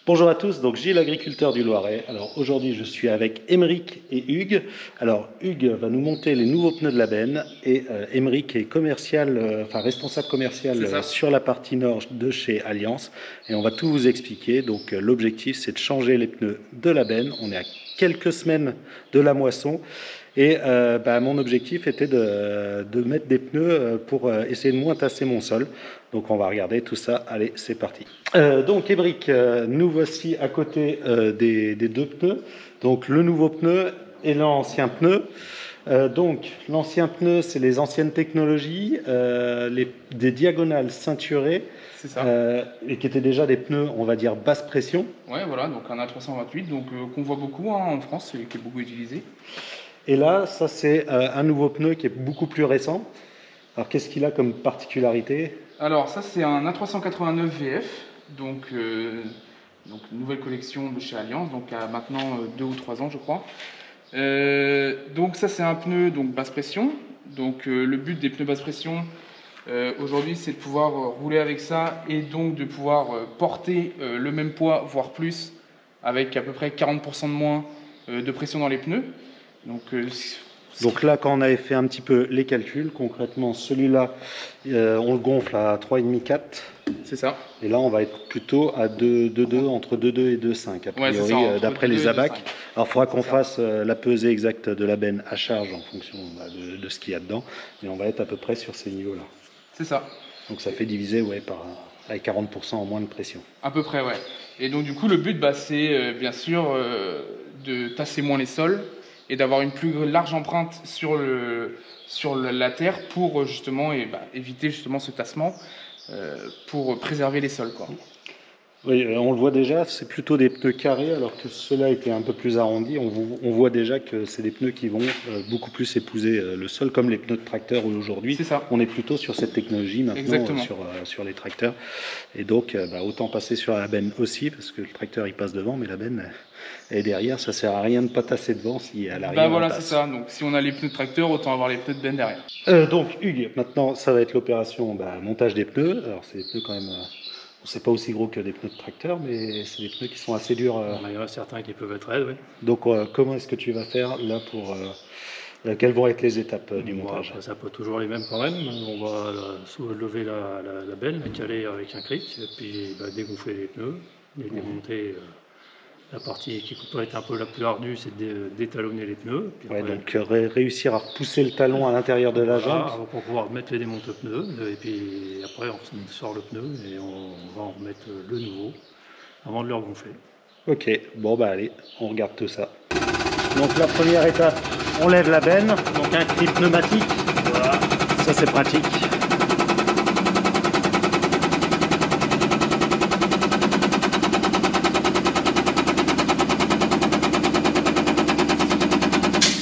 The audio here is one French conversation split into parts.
Bonjour à tous, donc Gilles, agriculteur du Loiret. Alors aujourd'hui je suis avec Émeric et Hugues. Alors Hugues va nous monter les nouveaux pneus de la benne et Émeric est commercial, responsable commercial C'est ça. sur la partie nord de chez Alliance et on va tout vous expliquer. Donc l'objectif c'est de changer les pneus de la benne. On est à quelques semaines de la moisson. Et mon objectif était de mettre des pneus pour essayer de moins tasser mon sol. Donc on va regarder tout ça. Allez, c'est parti. Donc Émeric, nous voici à côté des deux pneus. Donc le nouveau pneu et l'ancien pneu. Donc l'ancien pneu, c'est les anciennes technologies, des diagonales ceinturées. C'est ça. Et qui étaient déjà des pneus, on va dire, basse pression. Ouais, voilà, donc un A328, donc qu'on voit beaucoup en France, et qui est beaucoup utilisé. Et là, ça c'est un nouveau pneu qui est beaucoup plus récent. Alors qu'est-ce qu'il a comme particularité? Alors ça c'est un A389 VF, donc nouvelle collection de chez Alliance, donc à maintenant 2 ou 3 ans je crois. Donc ça c'est un pneu donc basse pression. Donc le but des pneus basse pression aujourd'hui c'est de pouvoir rouler avec ça et donc de pouvoir porter le même poids voire plus avec à peu près 40% de moins de pression dans les pneus. Donc là, quand on avait fait un petit peu les calculs, concrètement, celui-là, on le gonfle à 3,5-4. C'est ça. Et là, on va être plutôt à 2,2, entre 2,2 et 2,5, a priori, d'après les abacs. Alors, il faudra qu'on fasse la pesée exacte de la benne à charge en fonction de ce qu'il y a dedans. Mais on va être à peu près sur ces niveaux-là. C'est ça. Donc ça fait diviser avec 40% en moins de pression. À peu près, ouais. Et donc du coup, le but, c'est bien sûr de tasser moins les sols et d'avoir une plus large empreinte sur la terre pour justement éviter justement ce tassement pour préserver les sols, quoi. Oui, on le voit déjà, c'est plutôt des pneus carrés, alors que ceux-là étaient un peu plus arrondis. On voit déjà que c'est des pneus qui vont beaucoup plus épouser le sol, comme les pneus de tracteur aujourd'hui. C'est ça. On est plutôt sur cette technologie maintenant sur les tracteurs. Et donc, autant passer sur la benne aussi, parce que le tracteur il passe devant, mais la benne est derrière. Ça sert à rien de pas tasser devant si à l'arrière. Voilà, c'est ça. Donc si on a les pneus de tracteur, autant avoir les pneus de benne derrière. Donc Hugues, maintenant ça va être l'opération montage des pneus. Alors c'est des pneus quand même. C'est pas aussi gros que des pneus de tracteur, mais c'est des pneus qui sont assez durs. Il y en a certains qui peuvent être raides, oui. Donc, comment est-ce que tu vas faire là pour. Quelles vont être les étapes du montage? Après, ça peut toujours les mêmes quand même. On va soulever la benne, la caler avec un cric, et puis dégonfler les pneus et démonter. La partie qui peut être un peu la plus ardue, c'est de détalonner les pneus. Puis après, donc réussir à repousser le talon à l'intérieur de la jambe. Pour pouvoir mettre les démonte-pneus. Et puis après, on sort le pneu et on va en remettre le nouveau avant de le regonfler. Ok, bon allez, on regarde tout ça. Donc la première étape, on lève la benne, donc un clip pneumatique. Voilà, ça c'est pratique.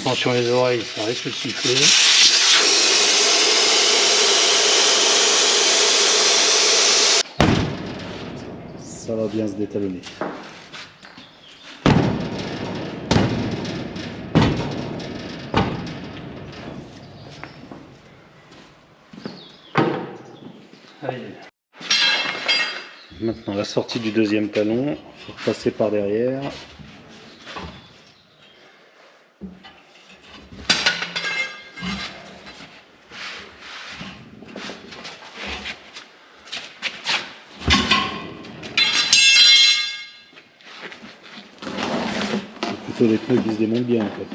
Attention les oreilles, ça risque de siffler. Ça va bien se détalonner. Maintenant la sortie du deuxième talon, il faut passer par derrière. C'est plutôt les pneus qui se démontent bien en fait.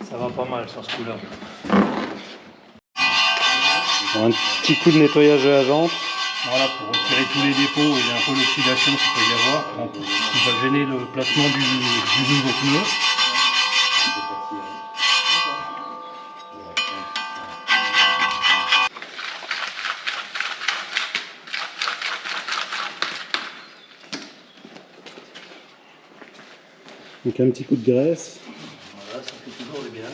Ça va pas mal sur ce coup-là. Un petit coup de nettoyage de la jante. Voilà, pour retirer tous les dépôts et un peu l'oxydation qu'il peut y avoir, qui va gêner le placement du nouveau pneu. Donc un petit coup de graisse. Voilà, ça fait toujours du bien.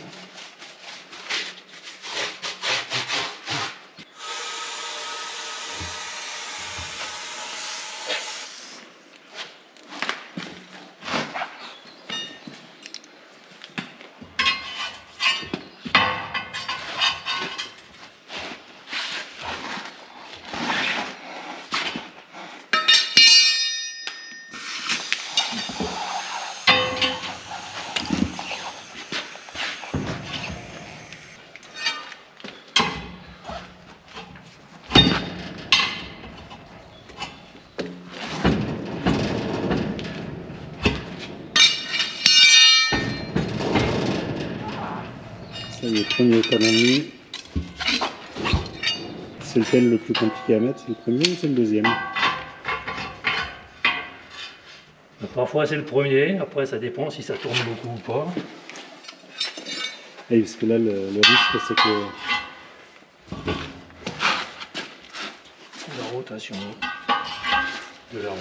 y est, premier talon de mie. C'est lequel le plus compliqué à mettre? C'est le premier ou c'est le deuxième? Parfois c'est le premier, après ça dépend si ça tourne beaucoup ou pas. Et parce que là, le risque, c'est que... La rotation de la roue.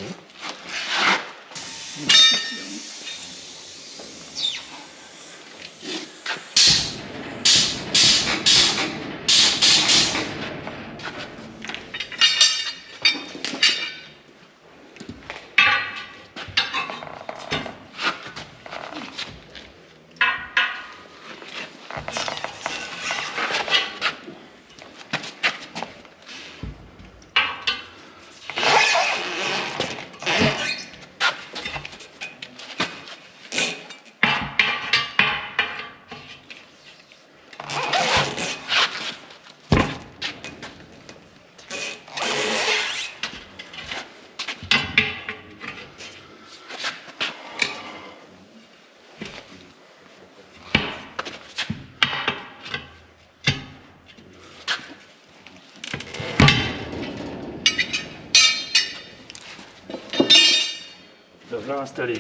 Là installé.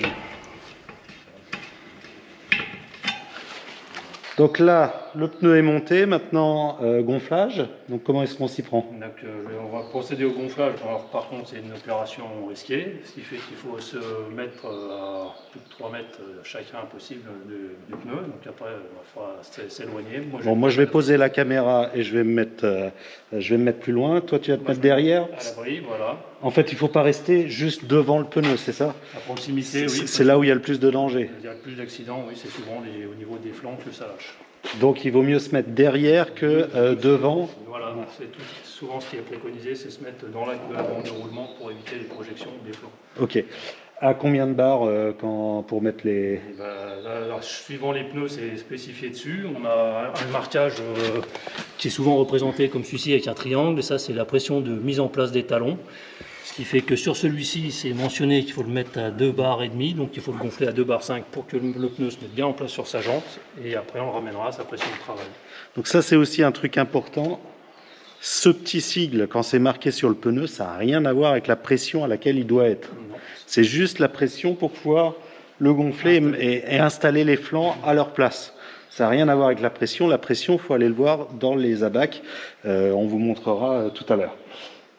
Donc là, le pneu est monté, maintenant gonflage. Donc comment est-ce qu'on s'y prend? Donc, on va procéder au gonflage. Alors, par contre, c'est une opération risquée, ce qui fait qu'il faut se mettre à plus de 3 mètres chacun possible du pneu. Donc après, il faudra s'éloigner. Moi, je vais poser la caméra et je vais me mettre plus loin. Toi, tu vas te mettre derrière. À l'abri, voilà. En fait, il ne faut pas rester juste devant le pneu, c'est ça? À proximité, oui. C'est là où il y a le plus de danger. Il y a le plus d'accidents, oui, c'est souvent au niveau des flancs que ça lâche. Donc, il vaut mieux se mettre derrière que devant. Voilà, c'est souvent ce qui est préconisé, c'est se mettre dans l'axe de la bande de roulement pour éviter les projections des flancs. Ok. À combien de barres pour mettre les... Et là, suivant les pneus, c'est spécifié dessus. On a un marquage qui est souvent représenté comme celui-ci avec un triangle. Et ça, c'est la pression de mise en place des talons. Ce qui fait que sur celui-ci, c'est mentionné qu'il faut le mettre à 2 barres et demie. Donc il faut le gonfler à 2 barres 5 pour que le pneu se mette bien en place sur sa jante. Et après, on le ramènera à sa pression de travail. Donc ça, c'est aussi un truc important. Ce petit sigle, quand c'est marqué sur le pneu, ça n'a rien à voir avec la pression à laquelle il doit être. Non. C'est juste la pression pour pouvoir le gonfler et installer les flancs à leur place. Ça n'a rien à voir avec la pression. La pression, il faut aller le voir dans les abacs. On vous montrera tout à l'heure.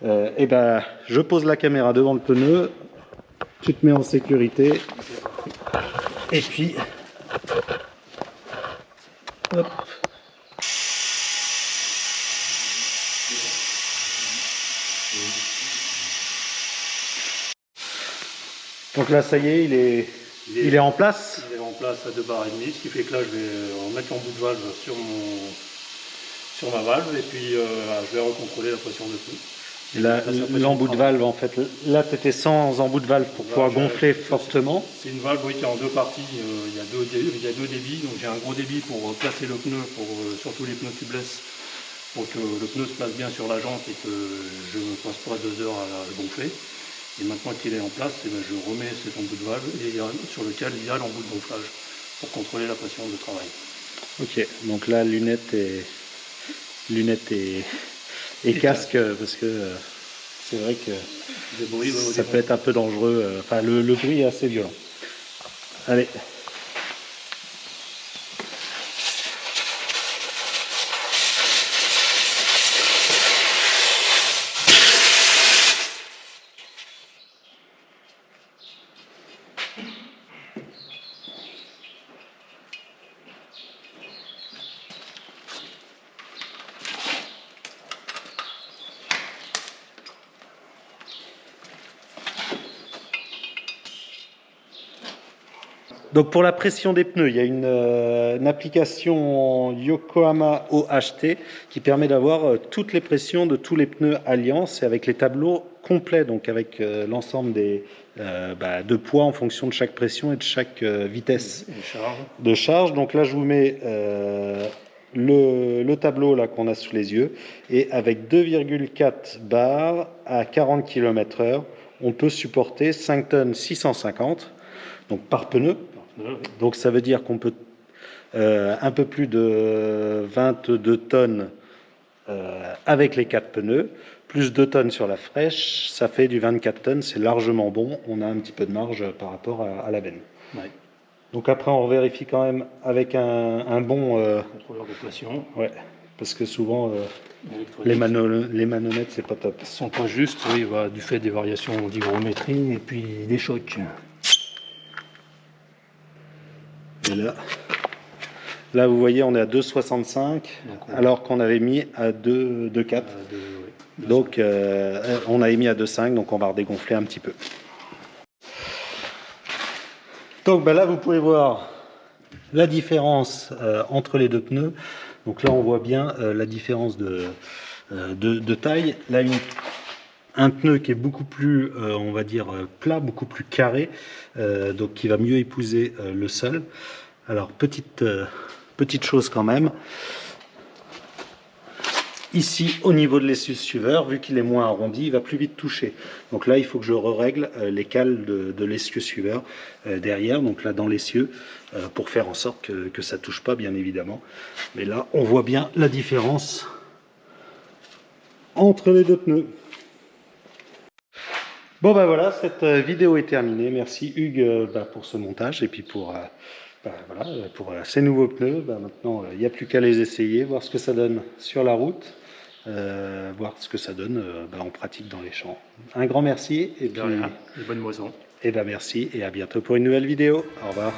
Je pose la caméra devant le pneu. Tu te mets en sécurité. Et puis... Hop. Donc là, ça y est, il est en place. Il est en place à 2 barres et demie, ce qui fait que là, je vais remettre l'embout de valve sur ma valve et puis je vais recontrôler la pression de pneu. Et là, l'embout de valve, en fait, là, tu étais sans embout de valve pour pouvoir gonfler fortement. C'est une valve qui est en 2 parties. Il y a deux débits. Donc j'ai un gros débit pour placer le pneu, surtout les pneus tubeless, pour que le pneu se place bien sur la jante et que je ne passe pas 2 heures à le gonfler. Et maintenant qu'il est en place, je remets cet embout de valve sur lequel il y a l'embout de gonflage pour contrôler la pression de travail. Ok, donc là, lunettes et casque, parce que c'est vrai que ça peut être un peu dangereux. Enfin, le bruit est assez violent. Allez. Donc pour la pression des pneus, il y a une application Yokohama OHT qui permet d'avoir toutes les pressions de tous les pneus Alliance et avec les tableaux complets, donc avec l'ensemble de poids en fonction de chaque pression et de chaque vitesse de charge. Donc là, je vous mets le tableau là qu'on a sous les yeux et avec 2,4 bars à 40 km/h, on peut supporter 5 tonnes 650 donc par pneu. Donc ça veut dire qu'on peut un peu plus de 22 tonnes avec les 4 pneus, plus 2 tonnes sur la fraîche, ça fait du 24 tonnes, c'est largement bon, on a un petit peu de marge par rapport à la benne. Ouais. Donc après on vérifie quand même avec un bon... Contrôleur de pression. ouais, parce que souvent Électronique. les manonnettes c'est pas top. Ils sont pas justes, oui, bah, du fait des variations d'hygrométrie et puis des chocs. Et là vous voyez on est à 2,65 alors qu'on avait mis à 2,4. Donc on a émis à 2,5, donc on va redégonfler un petit peu. Donc là vous pouvez voir la différence entre les deux pneus. Donc là on voit bien la différence de taille. Là un pneu qui est beaucoup plus on va dire plat, beaucoup plus carré, donc qui va mieux épouser le sol. Alors petite chose quand même. Ici, au niveau de l'essuie-suiveur, vu qu'il est moins arrondi, il va plus vite toucher. Donc là, il faut que je règle les cales de l'essuie-suiveur derrière, donc là dans l'essieu, pour faire en sorte que ça touche pas, bien évidemment. Mais là, on voit bien la différence entre les deux pneus. Bon ben voilà, cette vidéo est terminée. Merci Hugues pour ce montage et puis pour... pour ces nouveaux pneus. Maintenant, il n'y a plus qu'à les essayer, voir ce que ça donne sur la route, voir ce que ça donne en pratique dans les champs. Un grand merci et De rien. Et bonne moisson. merci et à bientôt pour une nouvelle vidéo. Au revoir.